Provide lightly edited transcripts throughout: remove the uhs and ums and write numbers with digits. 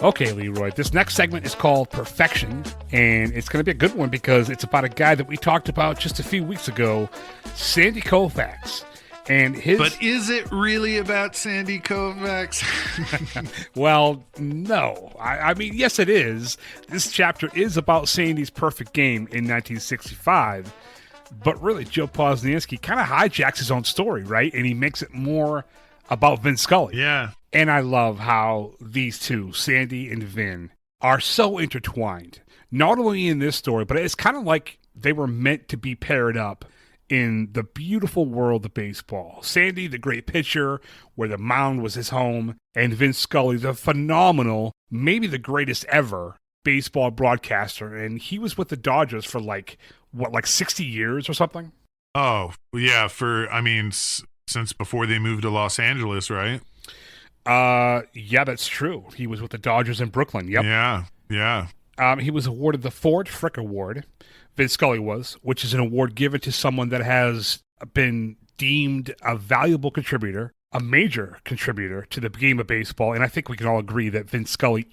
Okay, Leroy, this next segment is called Perfection, and it's going to be a good one because it's about a guy that we talked about just a few weeks ago, Sandy Koufax. And But is it really about Sandy Koufax? Well, no. I mean, yes, it is. This chapter is about Sandy's perfect game in 1965, but really, Joe Posnanski kind of hijacks his own story, right? And he makes it more about Vin Scully. Yeah. And I love how these two, Sandy and Vin, are so intertwined. Not only in this story, but it's kind of like they were meant to be paired up in the beautiful world of baseball. Sandy, the great pitcher, where the mound was his home, and Vin Scully, the phenomenal, maybe the greatest ever baseball broadcaster. And he was with the Dodgers for like 60 years or something? Oh, yeah. Since before they moved to Los Angeles, right? Yeah, that's true. He was with the Dodgers in Brooklyn. Yep. Yeah. He was awarded the Ford Frick Award. Vin Scully was, which is an award given to someone that has been deemed a valuable contributor, a major contributor to the game of baseball. And I think we can all agree that Vin Scully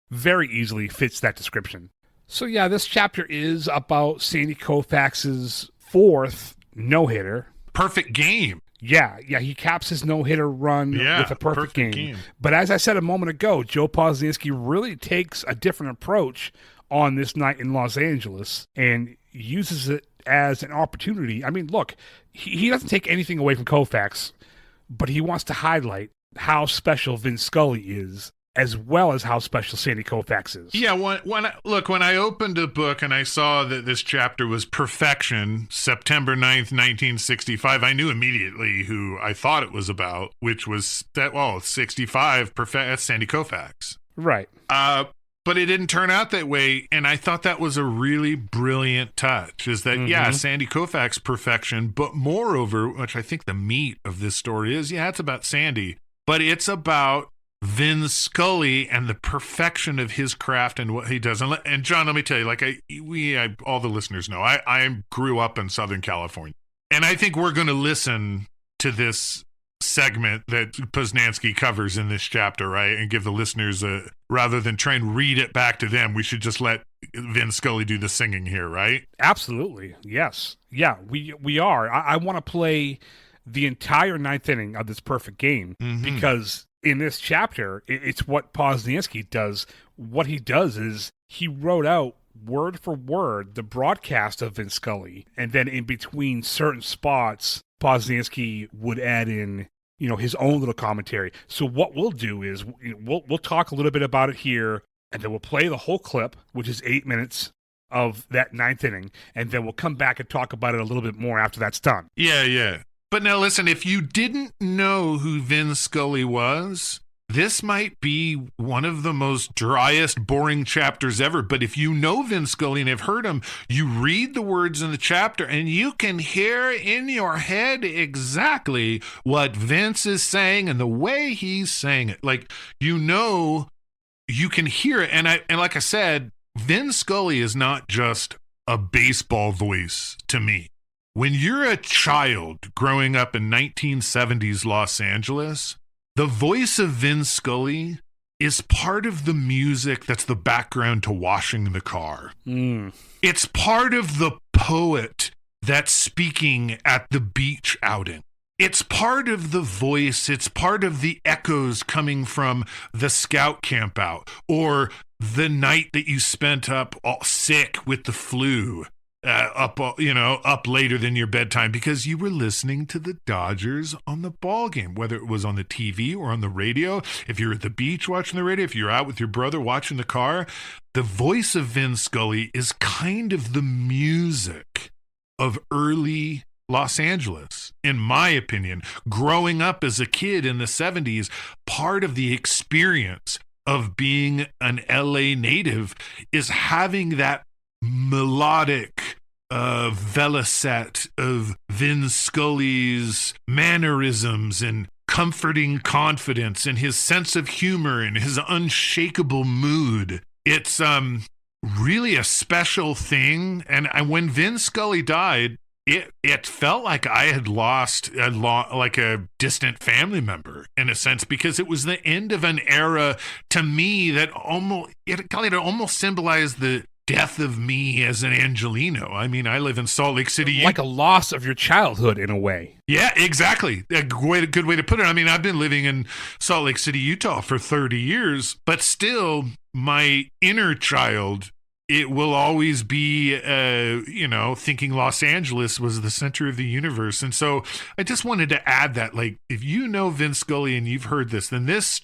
very easily fits that description. So yeah, this chapter is about Sandy Koufax's fourth no-hitter. Perfect game. Yeah, he caps his no-hitter run with a perfect game. But as I said a moment ago, Joe Posnanski really takes a different approach on this night in Los Angeles and uses it as an opportunity. I mean, look, he doesn't take anything away from Koufax, but he wants to highlight how special Vin Scully is, as well as how special Sandy Koufax is. Yeah, when I opened the book and I saw that this chapter was Perfection, September 9th, 1965, I knew immediately who I thought it was about, which was 65, that's Sandy Koufax. Right. But it didn't turn out that way, and I thought that was a really brilliant touch, is that, Sandy Koufax perfection, but moreover, which I think the meat of this story is, it's about Sandy, but it's about Vin Scully and the perfection of his craft and what he does. And John, let me tell you, all the listeners know, I grew up in Southern California, and I think we're going to listen to this segment that Posnanski covers in this chapter, right? And give the listeners rather than try and read it back to them, we should just let Vin Scully do the singing here, right? Absolutely. Yes. Yeah, we are. I want to play the entire ninth inning of this perfect game because in this chapter, it's what Posnanski does. What he does is he wrote out word for word the broadcast of Vin Scully, and then in between certain spots, Posnanski would add in, his own little commentary. So what we'll do is we'll talk a little bit about it here, and then we'll play the whole clip, which is 8 minutes of that ninth inning, and then we'll come back and talk about it a little bit more after that's done. Yeah. But now listen, if you didn't know who Vin Scully was, this might be one of the most driest, boring chapters ever. But if you know Vin Scully and have heard him, you read the words in the chapter and you can hear in your head exactly what Vince is saying and the way he's saying it. Like, you can hear it. And like I said, Vin Scully is not just a baseball voice to me. When you're a child growing up in 1970s Los Angeles, the voice of Vin Scully is part of the music that's the background to washing the car. It's part of the poet that's speaking at the beach outing. It's part of the voice. It's part of the echoes coming from the scout camp out or the night that you spent up all sick with the flu. Up later than your bedtime because you were listening to the Dodgers on the ball game, whether it was on the TV or on the radio. If you're at the beach watching the radio, if you're out with your brother watching the car, the voice of Vin Scully is kind of the music of early Los Angeles, in my opinion. Growing up as a kid in the 70s, part of the experience of being an LA native is having that melodic velocette of Vin Scully's mannerisms and comforting confidence and his sense of humor and his unshakable mood. It's really a special thing. And when Vin Scully died, it felt like I had lost like a distant family member in a sense, because it was the end of an era to me that almost symbolized the death of me as an Angelino. I mean, I live in Salt Lake City. Like a loss of your childhood in a way. Yeah, exactly. A good way to put it. I mean, I've been living in Salt Lake City, Utah for 30 years, but still my inner child, it will always be, thinking Los Angeles was the center of the universe. And so I just wanted to add that, like, if you know Vince Scully and you've heard this, then this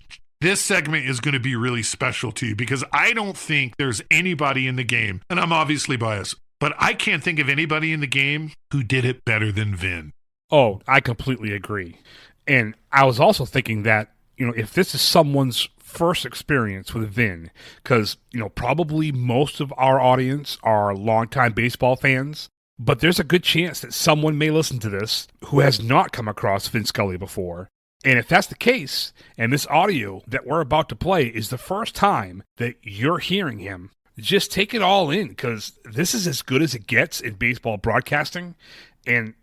segment is going to be really special to you, because I don't think there's anybody in the game, and I'm obviously biased, but I can't think of anybody in the game who did it better than Vin. Oh, I completely agree. And I was also thinking that, if this is someone's first experience with Vin, because, probably most of our audience are longtime baseball fans, but there's a good chance that someone may listen to this who has not come across Vin Scully before. And if that's the case, and this audio that we're about to play is the first time that you're hearing him, just take it all in, because this is as good as it gets in baseball broadcasting. And,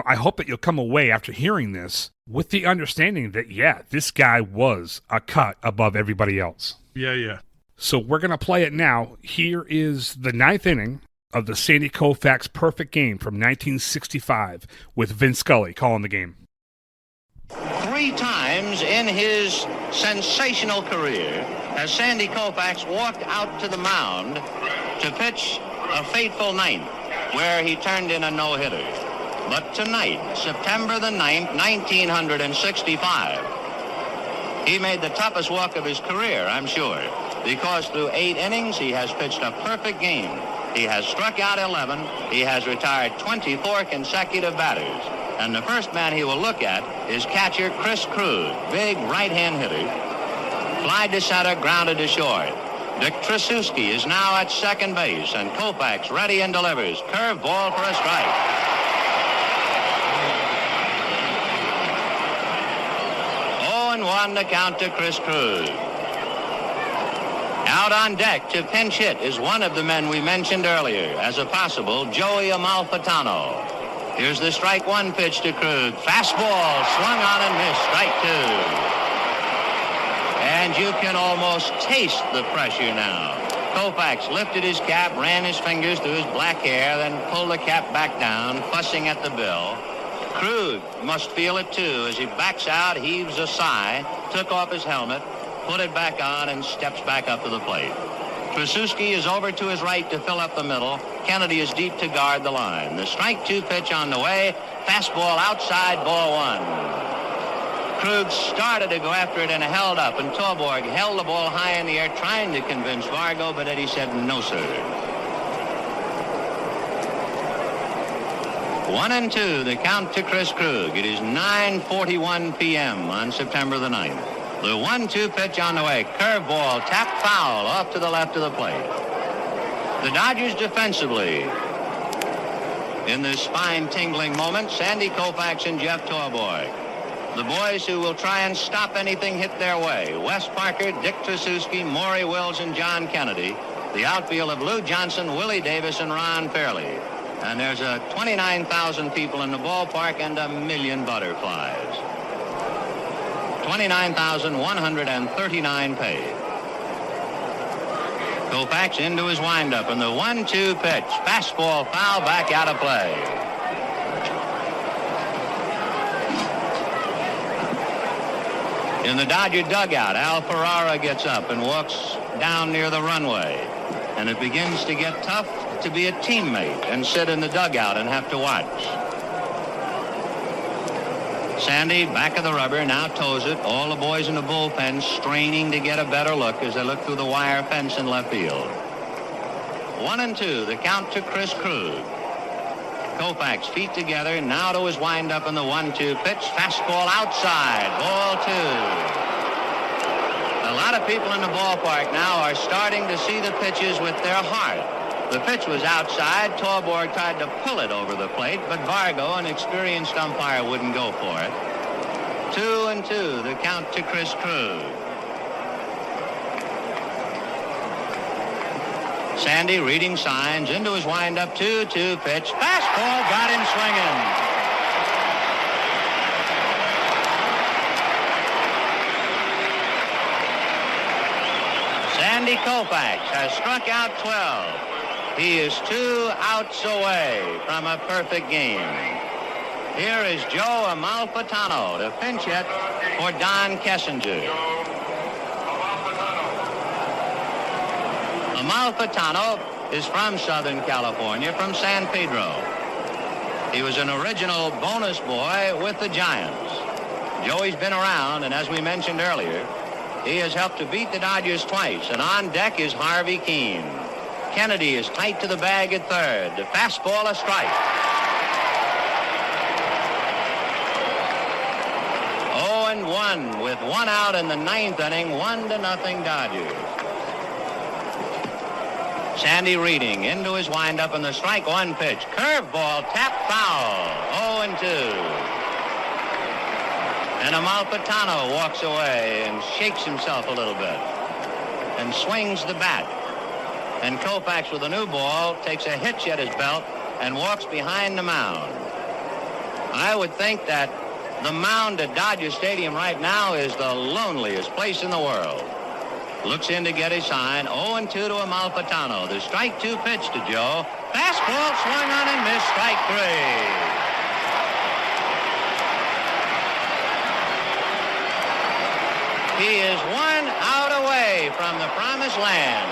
I hope that you'll come away after hearing this with the understanding that, yeah, this guy was a cut above everybody else. Yeah. So we're going to play it now. Here is the 9th inning of the Sandy Koufax perfect game from 1965 with Vin Scully calling the game. 3 times in his sensational career has Sandy Koufax walked out to the mound to pitch a fateful ninth, where he turned in a no-hitter. But tonight, September the 9th, 1965, he made the toughest walk of his career, I'm sure, because through 8 innings, he has pitched a perfect game. He has struck out 11. He has retired 24 consecutive batters. And the first man he will look at is catcher Chris Krug, big right-hand hitter. Fly to center, grounded to short. Dick Tracewski is now at second base, and Koufax ready and delivers. Curve ball for a strike. 0-1 to count to Chris Krug. Out on deck to pinch hit is one of the men we mentioned earlier as a possible Joey Amalfitano. Here's the strike 1 pitch to Krug. Fastball swung on and missed. Strike 2. And you can almost taste the pressure now. Koufax lifted his cap, ran his fingers through his black hair, then pulled the cap back down, fussing at the bill. Krug must feel it too as he backs out, heaves a sigh, took off his helmet, put it back on, and steps back up to the plate. Tracewski is over to his right to fill up the middle. Kennedy is deep to guard the line. The strike 2 pitch on the way. Fastball outside, ball 1. Krug started to go after it and held up, and Torborg held the ball high in the air, trying to convince Vargo, but Eddie said, no, sir. 1-2, the count to Chris Krug. It is 9:41 p.m. on September the 9th. The 1-2 pitch on the way. Curveball, tapped foul, off to the left of the plate. The Dodgers defensively. In this spine-tingling moment, Sandy Koufax and Jeff Torborg. The boys who will try and stop anything hit their way. Wes Parker, Dick Tracewski, Maury Wills, and John Kennedy. The outfield of Lou Johnson, Willie Davis, and Ron Fairley. And there's 29,000 people in the ballpark and 1 million butterflies. 29,139 paid. Koufax into his windup, and the 1-2 pitch. Fastball foul, back out of play. In the Dodger dugout, Al Ferrara gets up and walks down near the runway. And it begins to get tough to be a teammate and sit in the dugout and have to watch. Sandy, back of the rubber, now toes it. All the boys in the bullpen straining to get a better look as they look through the wire fence in left field. 1-2, the count to Chris Krug. Koufax feet together, now to his windup in the 1-2 pitch. Fastball outside, ball 2. A lot of people in the ballpark now are starting to see the pitches with their heart. The pitch was outside. Torborg tried to pull it over the plate, but Vargo, an experienced umpire, wouldn't go for it. 2-2, the count to Chris Krug. Sandy reading signs into his windup 2-2 pitch. Fastball got him swinging. Sandy Koufax has struck out 12. He is 2 outs away from a perfect game. Here is Joe Amalfitano to pinch hit for Don Kessinger. Amalfitano is from Southern California, from San Pedro. He was an original bonus boy with the Giants. Joey's been around, and as we mentioned earlier, he has helped to beat the Dodgers twice. And on deck is Harvey Keene. Kennedy is tight to the bag at third. The fastball a strike. 0-1 with 1 out in the 9th inning, 1-0 Dodgers. Sandy reading into his windup and the strike 1 pitch. Curveball tapped foul. 0-2. And Amalfitano walks away and shakes himself a little bit and swings the bat. And Koufax with a new ball takes a hitch at his belt and walks behind the mound. I would think that the mound at Dodger Stadium right now is the loneliest place in the world. Looks in to get a sign. 0-2 to Amalfitano. The strike 2 pitch to Joe. Fastball swung on and missed. Strike 3. He is 1 out away from the promised land.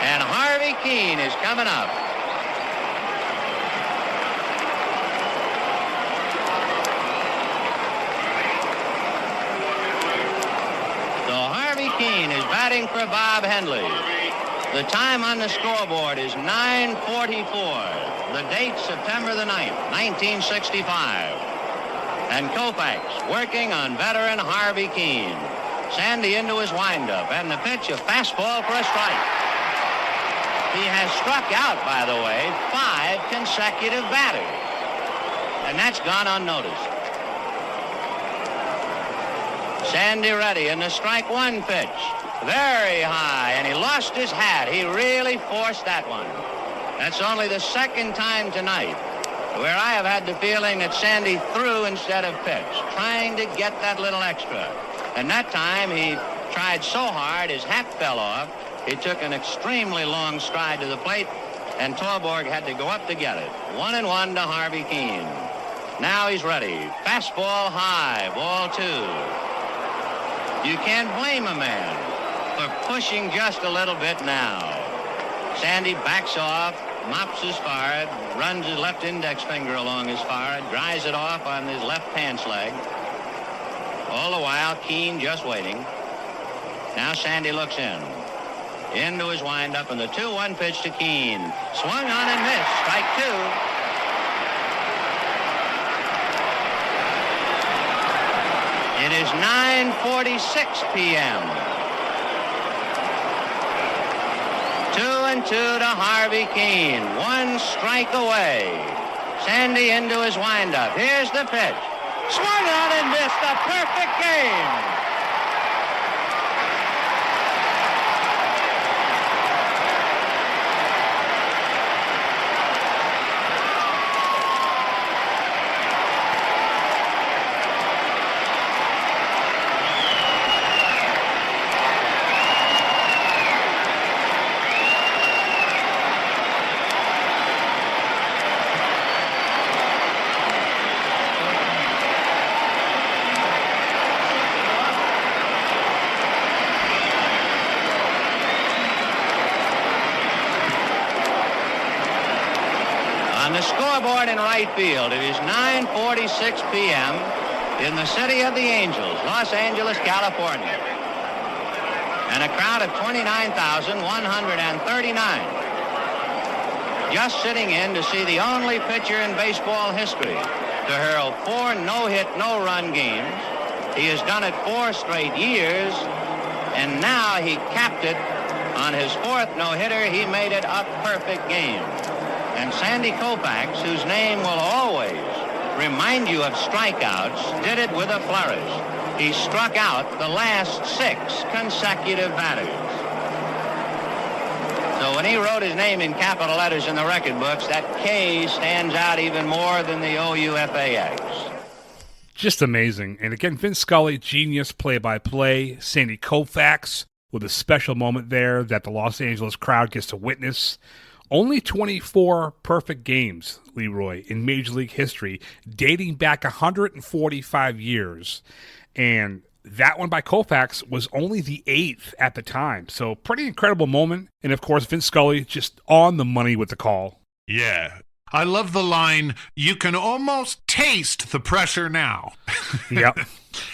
And Harvey Keene is coming up. So Harvey Keene is batting for Bob Hendley. The time on the scoreboard is 9:44. The date September the 9th, 1965. And Koufax working on veteran Harvey Keene. Sandy into his windup, and the pitch, a fastball for a strike. He has struck out, by the way, 5 consecutive batters. And that's gone unnoticed. Sandy ready, and the strike 1 pitch. Very high, and he lost his hat. He really forced that one. That's only the 2nd time tonight where I have had the feeling that Sandy threw instead of pitched, trying to get that little extra. And that time he tried so hard his hat fell off. He took an extremely long stride to the plate, and Torborg had to go up to get it. 1-1 to Harvey Keene. Now he's ready. Fastball high, ball 2. You can't blame a man for pushing just a little bit now. Sandy backs off, mops his forehead, runs his left index finger along his forehead, dries it off on his left pants leg. All the while, Keene just waiting. Now Sandy looks in. Into his windup, and the 2-1 pitch to Keene. Swung on and missed. Strike 2. It is 9:46 p.m. 2-2 to Harvey Keene. 1 strike away. Sandy into his windup. Here's the pitch. Swung on and missed. A perfect game. On the scoreboard in right field, it is 9:46 p.m. in the city of the Angels, Los Angeles, California. And a crowd of 29,139 just sitting in to see the only pitcher in baseball history to hurl 4 no-hit, no-run games. He has done it 4 straight years, and now he capped it on his 4th no-hitter. He made it a perfect game. And Sandy Koufax, whose name will always remind you of strikeouts, did it with a flourish. He struck out the last 6 consecutive batters. So he wrote his name in capital letters in the record books, that K stands out even more than the OUFAX. Just amazing. And again, Vince Scully, genius play-by-play. Sandy Koufax with a special moment there that the Los Angeles crowd gets to witness. Only 24 perfect games, Leroy, in Major League history, dating back 145 years. And that one by Koufax was only the 8th at the time. So pretty incredible moment. And of course, Vince Scully just on the money with the call. Yeah. I love the line, you can almost taste the pressure now. Yep.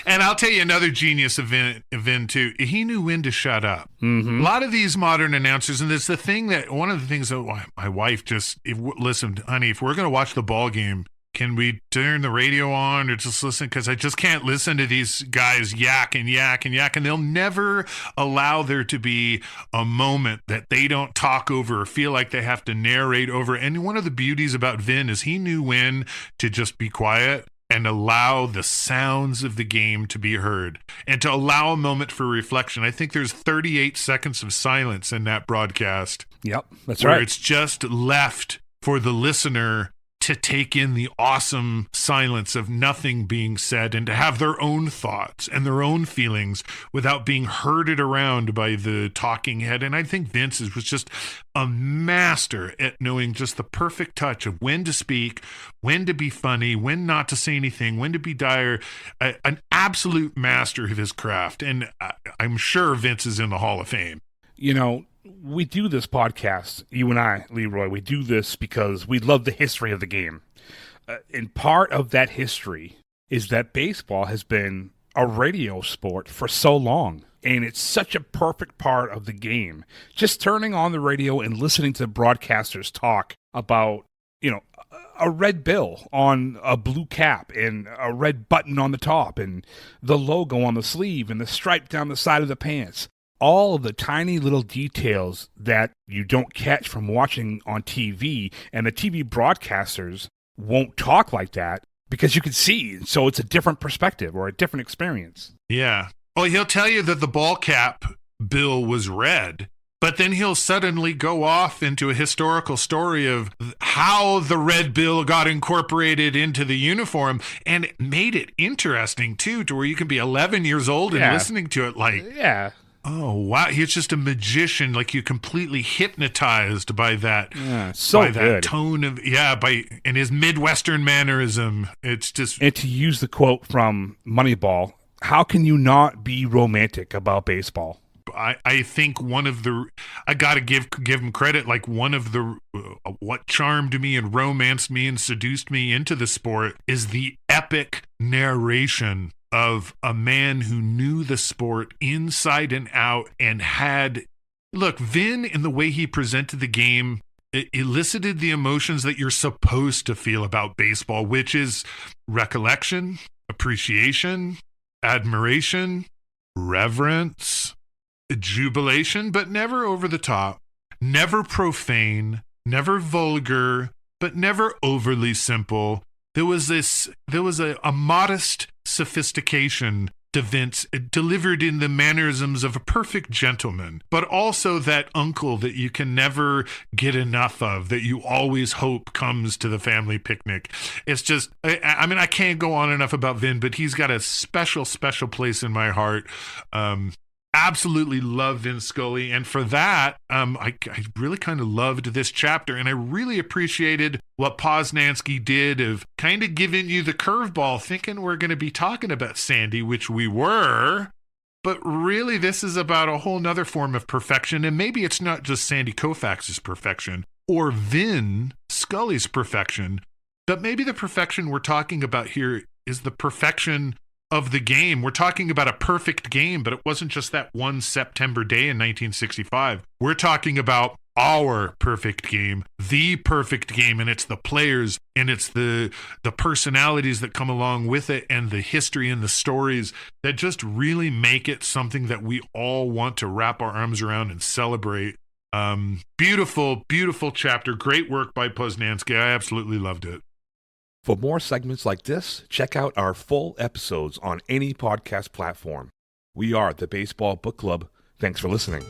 And I'll tell you another genius of Vin, too. He knew when to shut up. Mm-hmm. A lot of these modern announcers, and it's the thing that one of the things that my wife just, listen, honey, if we're going to watch the ball game, can we turn the radio on or just listen? Because I just can't listen to these guys yak and yak and yak. And they'll never allow there to be a moment that they don't talk over or feel like they have to narrate over. And one of the beauties about Vin is he knew when to just be quiet and allow the sounds of the game to be heard and to allow a moment for reflection. I think there's 38 seconds of silence in that broadcast. Yep, that's where right. It's just left for the listener to take in the awesome silence of nothing being said and to have their own thoughts and their own feelings without being herded around by the talking head. And I think Vince was just a master at knowing just the perfect touch of when to speak, when to be funny, when not to say anything, when to be dire, an absolute master of his craft. And I'm sure Vince is in the Hall of Fame. You know, we do this podcast, you and I, Leroy, we do this because we love the history of the game. And part of that history is that baseball has been a radio sport for so long. And it's such a perfect part of the game. Just turning on the radio and listening to broadcasters talk about, you know, a red bill on a blue cap and a red button on the top and the logo on the sleeve and the stripe down the side of the pants. All of the tiny little details that you don't catch from watching on TV, and the TV broadcasters won't talk like that because you can see. So it's a different perspective or a different experience. Yeah. Well, he'll tell you that the ball cap bill was red, but then he'll suddenly go off into a historical story of how the red bill got incorporated into the uniform, and it made it interesting, too, to where you can be 11 years old and listening to it like, yeah. Oh, wow. He's just a magician. Like, you're completely hypnotized by that. Yeah, so by good. That tone of, and his Midwestern mannerism. It's just. And to use the quote from Moneyball, how can you not be romantic about baseball? I think I got to give him credit. Like, one of the, what charmed me and romanced me and seduced me into the sport is the epic narration of a man who knew the sport inside and out and look, Vin, in the way he presented the game, it elicited the emotions that you're supposed to feel about baseball, which is recollection, appreciation, admiration, reverence, jubilation, but never over the top, never profane, never vulgar, but never overly simple. There was a modest sophistication to Vince, delivered in the mannerisms of a perfect gentleman, but also that uncle that you can never get enough of, that you always hope comes to the family picnic. It's just, I mean, I can't go on enough about Vin, but he's got a special, special place in my heart. Absolutely love Vince Scully, and for that, I really kind of loved this chapter, and I really appreciated what Poznansky did of kind of giving you the curveball, thinking we're going to be talking about Sandy, which we were, but really this is about a whole nother form of perfection, and maybe it's not just Sandy Koufax's perfection or Vin Scully's perfection, but maybe the perfection we're talking about here is the perfection of the game. We're talking about a perfect game, but it wasn't just that one September day in 1965. We're talking about our perfect game, the perfect game, and it's the players and it's the personalities that come along with it and the history and the stories that just really make it something that we all want to wrap our arms around and celebrate. Beautiful, beautiful chapter. Great work by Poznansky. I absolutely loved it. For more segments like this, check out our full episodes on any podcast platform. We are the Baseball Book Club. Thanks for listening.